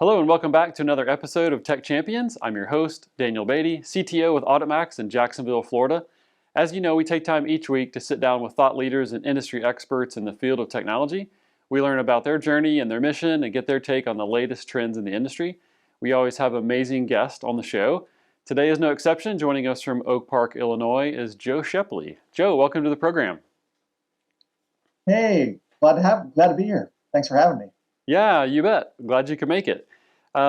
Hello and welcome back to another episode of Tech Champions. I'm your host, Daniel Beaty, CTO with AuditMax in Jacksonville, Florida. As you know, we take time each week to sit down with thought leaders and industry experts in the field of technology. We learn about their journey and their mission and get their take on the latest trends in the industry. We always have amazing guests on the show. Today is no exception. Joining us from Oak Park, Illinois is Joe Shepley. Joe, welcome to the program. Hey, glad to be here. Thanks for having me. Yeah, you bet. Glad you could make it.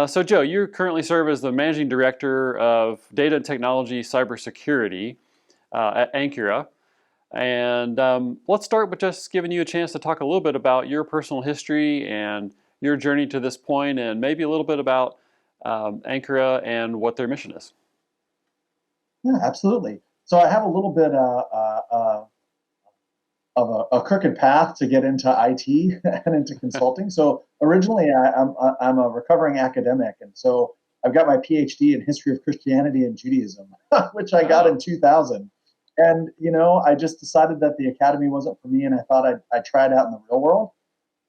So Joe, you currently serve as the Managing Director of Data and Technology Cybersecurity at Ankura. And let's start with just giving you a chance to talk a little bit about your personal history and your journey to this point, and maybe a little bit about Ankura and what their mission is. Yeah, absolutely. So I have a little bit of a crooked path to get into IT and into consulting. So originally, I'm a recovering academic, and so I've got my PhD in history of Christianity and Judaism, which I got in 2000. And I just decided that the academy wasn't for me, and I thought I'd try it out in the real world.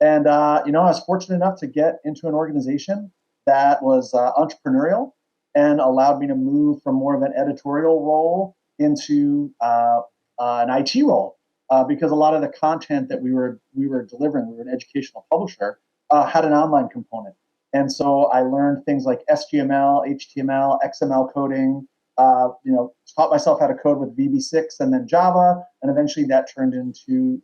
And I was fortunate enough to get into an organization that was entrepreneurial and allowed me to move from more of an editorial role into an IT role. Because a lot of the content that we were delivering, we were an educational publisher, had an online component. And so I learned things like SGML, HTML, XML coding, taught myself how to code with VB6 and then Java, and eventually that turned into,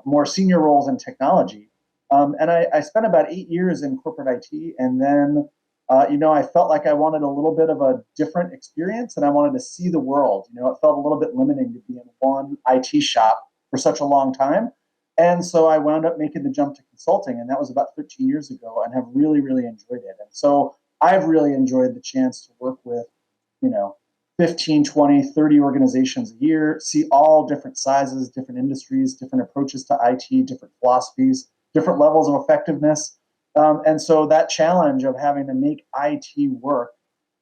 more senior roles in technology. And I spent about 8 years in corporate IT, and then I felt like I wanted a little bit of a different experience, and I wanted to see the world. It felt a little bit limiting to be in one IT shop for such a long time. And so I wound up making the jump to consulting, and that was about 13 years ago, and have really, really enjoyed it. And so I've really enjoyed the chance to work with, 15, 20, 30 organizations a year, see all different sizes, different industries, different approaches to IT, different philosophies, different levels of effectiveness. And so that challenge of having to make IT work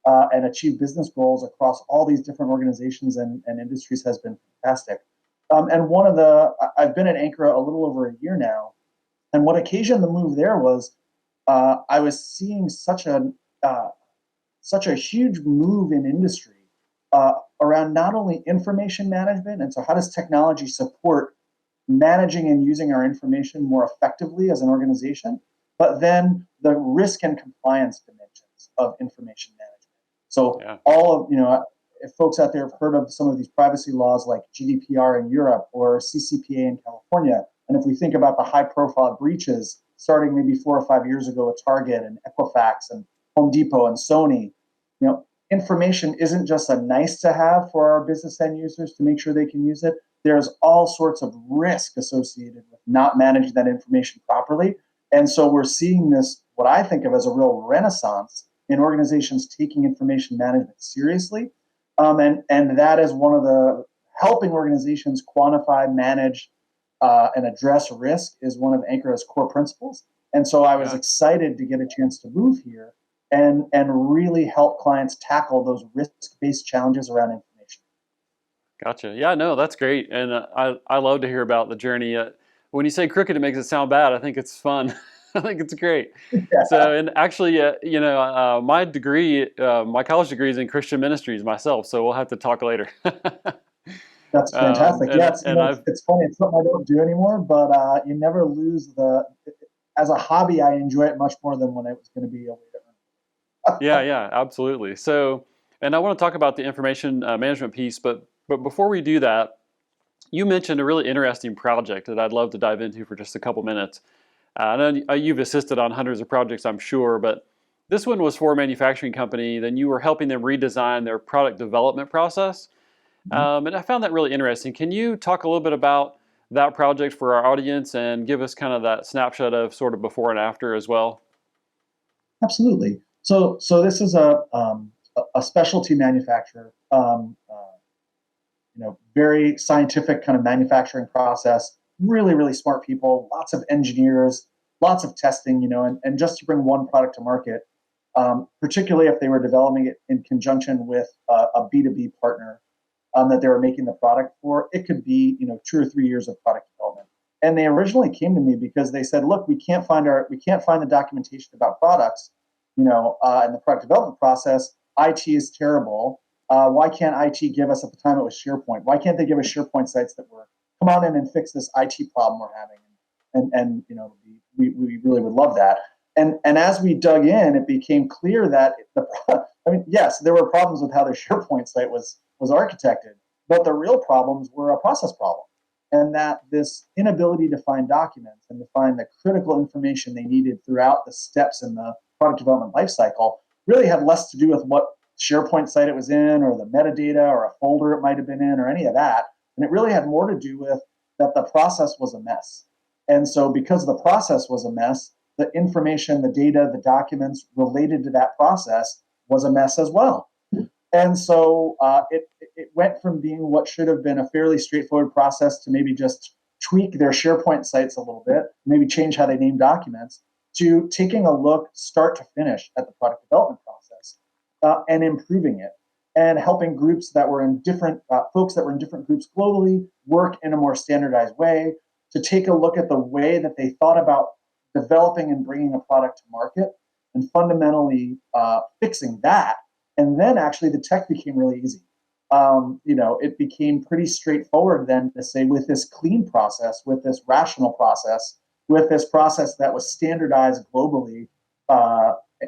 and achieve business goals across all these different organizations and industries has been fantastic. And I've been at Ankura a little over a year now. And what occasioned the move there was I was seeing such a huge move in industry around not only information management. And so how does technology support managing and using our information more effectively as an organization? But then the risk and compliance dimensions of information management. So all of, if folks out there have heard of some of these privacy laws like GDPR in Europe or CCPA in California, and if we think about the high profile breaches starting maybe 4 or 5 years ago with Target and Equifax and Home Depot and Sony, information isn't just a nice to have for our business end users to make sure they can use it. There's all sorts of risk associated with not managing that information properly. And so we're seeing this, what I think of as a real renaissance in organizations taking information management seriously. And that is one of the helping organizations quantify, manage, and address risk is one of Ankura's core principles. And so I was excited to get a chance to move here and really help clients tackle those risk-based challenges around information. Gotcha. Yeah, no, that's great. And I love to hear about the journey. When you say crooked, it makes it sound bad. I think it's fun. I think it's great. Yeah. So, and actually, my degree, my college degree is in Christian ministries myself. So we'll have to talk later. That's fantastic. It's funny. It's something I don't do anymore, but you never lose as a hobby, I enjoy it much more than when it was going to be a way to earn. Yeah, absolutely. So, and I want to talk about the information management piece, but before we do that, you mentioned a really interesting project that I'd love to dive into for just a couple minutes. I know you've assisted on hundreds of projects, I'm sure, but this one was for a manufacturing company. Then you were helping them redesign their product development process. And I found that really interesting. Can you talk a little bit about that project for our audience and give us kind of that snapshot of sort of before and after as well? Absolutely. So this is a specialty manufacturer. Very scientific kind of manufacturing process, really, really smart people, lots of engineers, lots of testing, and just to bring one product to market, particularly if they were developing it in conjunction with a B2B partner that they were making the product for, it could be, 2 or 3 years of product development. And they originally came to me because they said, look, we can't find the documentation about products, in the product development process. IT is terrible. Why can't IT give us, at the time it was SharePoint? Why can't they give us SharePoint sites that work? Come on in and fix this IT problem we're having. And we really would love that. And as we dug in, it became clear that yes, there were problems with how the SharePoint site was architected, but the real problems were a process problem. And that this inability to find documents and to find the critical information they needed throughout the steps in the product development lifecycle really had less to do with what SharePoint site it was in, or the metadata, or a folder it might have been in, or any of that. And it really had more to do with that the process was a mess. And so because the process was a mess, the information, the data, the documents related to that process was a mess as well. And so it went from being what should have been a fairly straightforward process to maybe just tweak their SharePoint sites a little bit, maybe change how they name documents, to taking a look start to finish at the product development process and improving it, and helping groups that were in different folks that were in different groups globally work in a more standardized way, to take a look at the way that they thought about developing and bringing a product to market, and fundamentally fixing that. And then actually the tech became really easy. It became pretty straightforward then to say, with this clean process, with this rational process, with this process that was standardized globally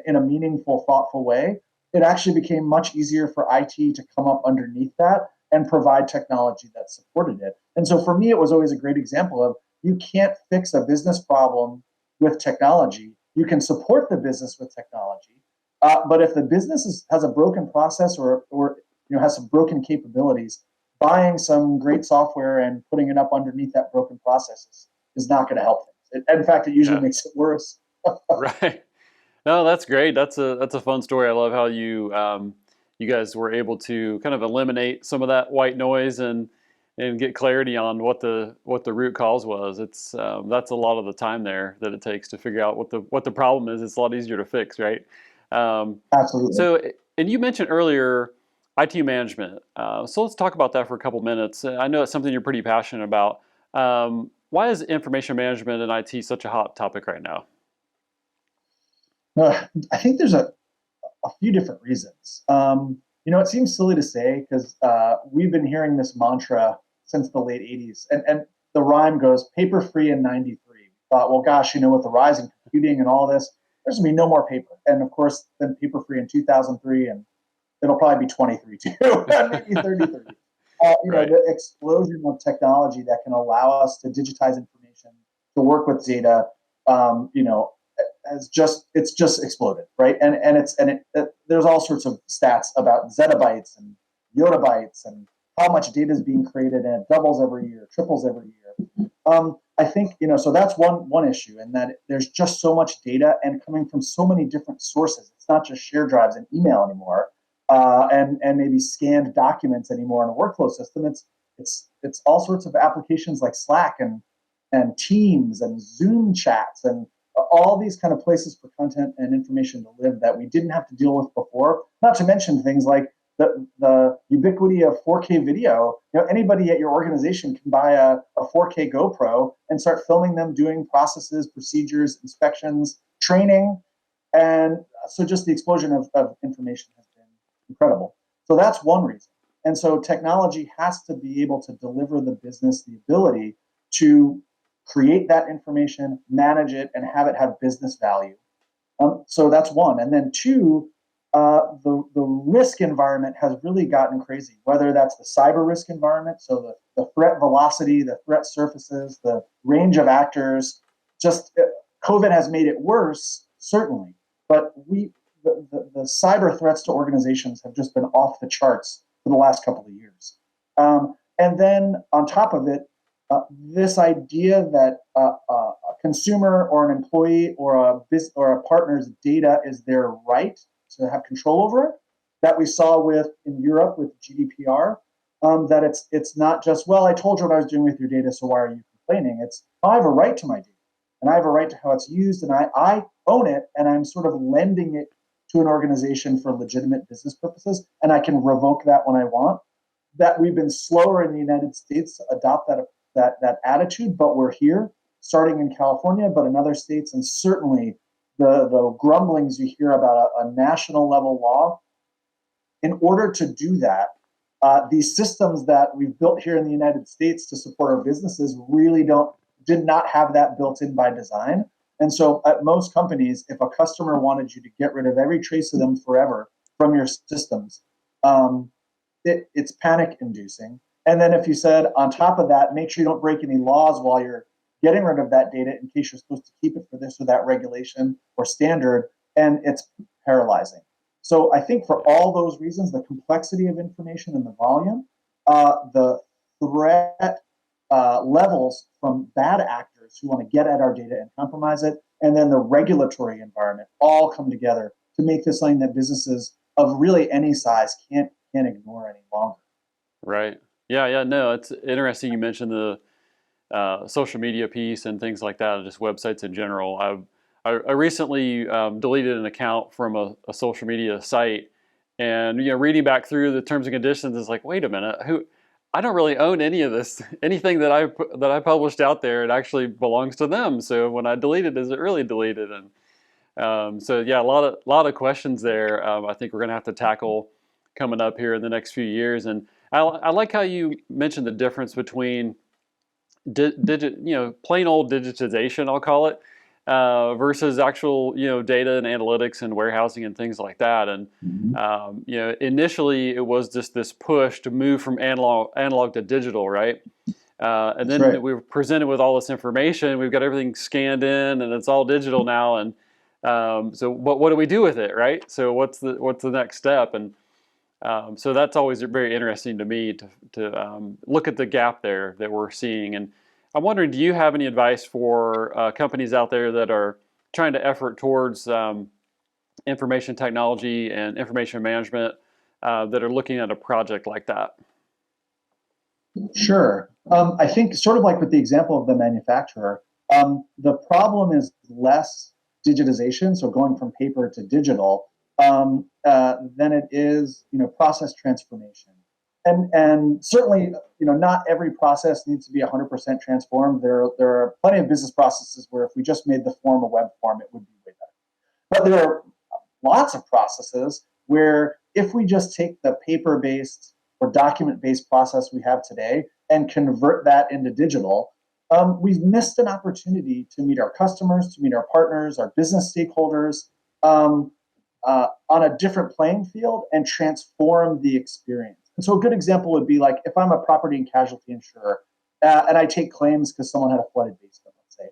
in a meaningful, thoughtful way, it actually became much easier for IT to come up underneath that and provide technology that supported it. And so for me, it was always a great example of, you can't fix a business problem with technology. You can support the business with technology. But if the business has a broken process or has some broken capabilities, buying some great software and putting it up underneath that broken process is not going to help things. In fact, it usually makes it worse. Right. No, that's great. That's a fun story. I love how you guys were able to kind of eliminate some of that white noise and get clarity on what the root cause was. It's that's a lot of the time there that it takes to figure out what the problem is. It's a lot easier to fix, right? Absolutely. So, and you mentioned earlier IT management. So let's talk about that for a couple minutes. I know it's something you're pretty passionate about. Why is information management and IT such a hot topic right now? I think there's a few different reasons. It seems silly to say, because we've been hearing this mantra since the late 80s. And the rhyme goes, paper free in 93. We thought, well, gosh, with the rise in computing and all this, there's going to be no more paper. And of course, then paper free in 2003, and it'll probably be 23 too, maybe 33. Right. The explosion of technology that can allow us to digitize information, to work with data, it's just exploded, right? There's all sorts of stats about zettabytes and yottabytes and how much data is being created, and it doubles every year, triples every year. I think so that's one issue, and that there's just so much data and coming from so many different sources. It's not just share drives and email anymore, and maybe scanned documents anymore in a workflow system. It's all sorts of applications like Slack and Teams and Zoom chats and all these kind of places for content and information to live that we didn't have to deal with before. Not to mention things like the ubiquity of 4K video. Anybody at your organization can buy a 4K GoPro and start filming them doing processes, procedures, inspections, training. And so just the explosion of information has been incredible. So that's one reason. And so technology has to be able to deliver the business the ability to create that information, manage it, and have it have business value. So that's one. And then two, the risk environment has really gotten crazy, whether that's the cyber risk environment, so the threat velocity, the threat surfaces, the range of actors. Just COVID has made it worse, certainly, but the cyber threats to organizations have just been off the charts for the last couple of years. And then on top of it, this idea that a consumer or an employee or a partner's data is their right to have control over it, that we saw in Europe with GDPR, that it's not just, well, I told you what I was doing with your data, so why are you complaining? It's, I have a right to my data, and I have a right to how it's used, and I own it, and I'm sort of lending it to an organization for legitimate business purposes, and I can revoke that when I want. That we've been slower in the United States to adopt that that attitude, but we're here, starting in California, but in other states, and certainly the grumblings you hear about a national level law. In order to do that, these systems that we've built here in the United States to support our businesses really did not have that built in by design. And so at most companies, if a customer wanted you to get rid of every trace of them forever from your systems, it's panic inducing. And then if you said on top of that, make sure you don't break any laws while you're getting rid of that data in case you're supposed to keep it for this or that regulation or standard, and it's paralyzing. So I think for all those reasons, the complexity of information and the volume, the threat levels from bad actors who want to get at our data and compromise it, and then the regulatory environment all come together to make this something that businesses of really any size can't ignore any longer. Right. Yeah. No, it's interesting. You mentioned the social media piece and things like that, just websites in general. I recently deleted an account from a social media site, and reading back through the terms and conditions is like, wait a minute, I don't really own any of this. Anything that I published out there, it actually belongs to them. So when I deleted, is it really deleted? And so yeah, a lot of questions there. I think we're going to have to tackle coming up here in the next few years. And I like how you mentioned the difference between plain old digitization, I'll call it, versus actual, data and analytics and warehousing and things like that. And, initially it was just this push to move from analog to digital, right? And then right. we were presented with all this information. We've got everything scanned in, and it's all digital now. And so, what do we do with it, right? So, what's the next step? And so that's always very interesting to me to look at the gap there that we're seeing. And I'm wondering, do you have any advice for companies out there that are trying to effort towards information technology and information management that are looking at a project like that? Sure. I think sort of like with the example of the manufacturer, the problem is less digitization, so going from paper to digital, than it is, process transformation. And certainly, not every process needs to be 100% transformed. There are plenty of business processes where if we just made the form a web form, it would be way better. But there are lots of processes where if we just take the paper-based or document-based process we have today and convert that into digital, we've missed an opportunity to meet our customers, to meet our partners, our business stakeholders on a different playing field and transform the experience. And so a good example would be like if I'm a property and casualty insurer and I take claims because someone had a flooded basement, let's say.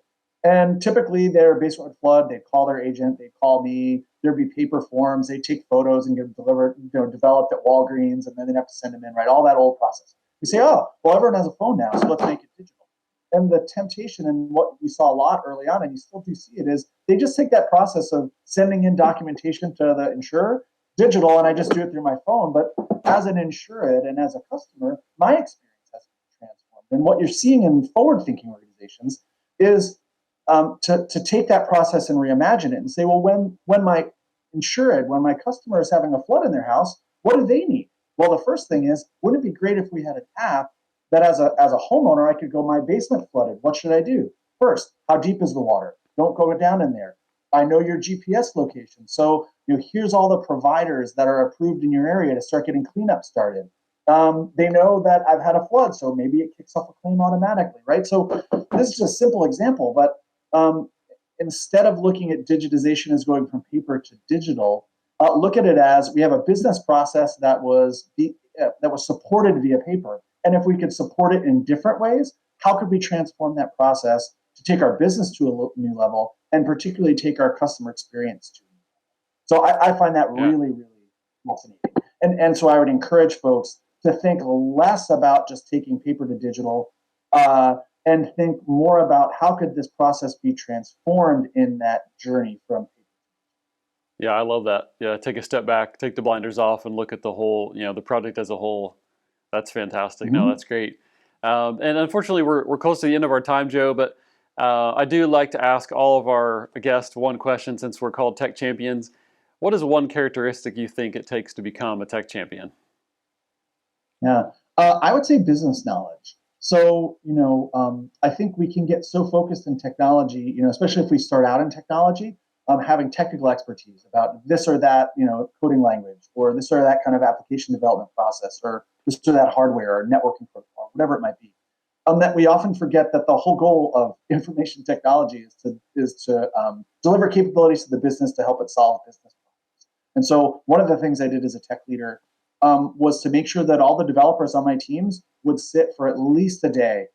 And typically their basement would flood, they'd call their agent, they'd call me, there'd be paper forms, they'd take photos and get delivered, developed at Walgreens, and then they'd have to send them in, right? All that old process. We say, oh, well, everyone has a phone now, so let's make it digital. And the temptation and what we saw a lot early on, and you still do see it, is they just take that process of sending in documentation to the insurer, digital, and I just do it through my phone. But as an insured and as a customer, my experience has been transformed. And what you're seeing in forward-thinking organizations is to take that process and reimagine it and say, well, when my customer is having a flood in their house, what do they need? Well, the first thing is, wouldn't it be great if we had an app that as a homeowner, I could go, my basement flooded. What should I do? First, how deep is the water? Don't go down in there. I know your GPS location. So here's all the providers that are approved in your area to start getting cleanup started. They know that I've had a flood, so maybe it kicks off a claim automatically, right? So this is a simple example, but instead of looking at digitization as going from paper to digital, look at it as we have a business process that was supported via paper. And if we could support it in different ways, how could we transform that process to take our business to a new level and particularly take our customer experience to a new level? So I find that really, really fascinating. And so I would encourage folks to think less about just taking paper to digital and think more about how could this process be transformed in that journey from paper. Yeah, I love that. Yeah, take a step back, take the blinders off, and look at the whole, the project as a whole. That's fantastic. Mm-hmm. No, that's great. And unfortunately, we're close to the end of our time, Joe. But I do like to ask all of our guests one question, since we're called Tech Champions. What is one characteristic you think it takes to become a tech champion? Yeah, I would say business knowledge. So, I think we can get so focused in technology, especially if we start out in technology, having technical expertise about this or that, coding language, or this or that kind of application development process, or this or that hardware or networking protocol, whatever it might be. That we often forget that the whole goal of information technology is to deliver capabilities to the business to help it solve business problems. And so, one of the things I did as a tech leader was to make sure that all the developers on my teams would sit for at least a day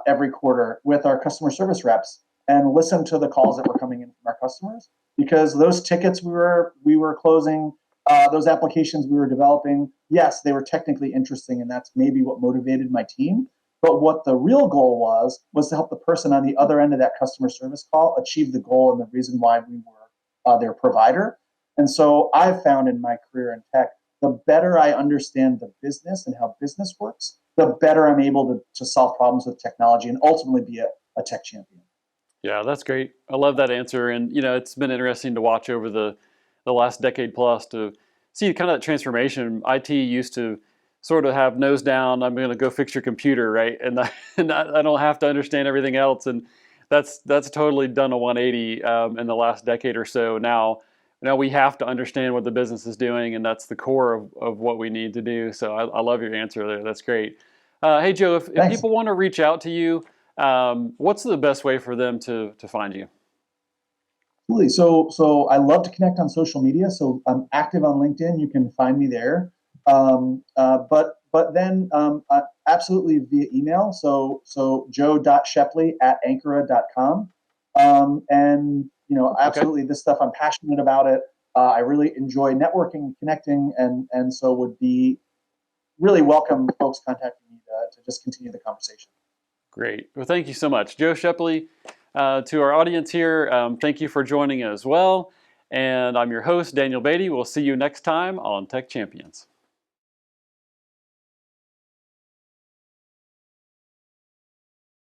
every quarter with our customer service reps and listen to the calls that were coming in from our customers, because those tickets we were closing, those applications we were developing, yes, they were technically interesting, and that's maybe what motivated my team. But what the real goal was to help the person on the other end of that customer service call achieve the goal and the reason why we were their provider. And so I've found in my career in tech, the better I understand the business and how business works, the better I'm able to solve problems with technology and ultimately be a tech champion. Yeah, that's great. I love that answer. And, it's been interesting to watch over the last decade plus to see kind of that transformation. IT used to sort of have nose down, I'm going to go fix your computer, right? And I don't have to understand everything else. And that's totally done a 180 in the last decade or so. Now we have to understand what the business is doing, and that's the core of what we need to do. So I love your answer there. That's great. Hey, Joe, if Thanks. people want to reach out to you, what's the best way for them to find you? Absolutely. So I love to connect on social media. So I'm active on LinkedIn. You can find me there. But then absolutely via email. So joe.shepley@ankura.com. And Okay, absolutely this stuff, I'm passionate about it. I really enjoy networking, connecting, and so would be really welcome folks contacting me to just continue the conversation. great. Well, thank you so much, Joe Shepley. To our audience here, thank you for joining as well. And I'm your host, Daniel Beaty. We'll see you next time on Tech Champions.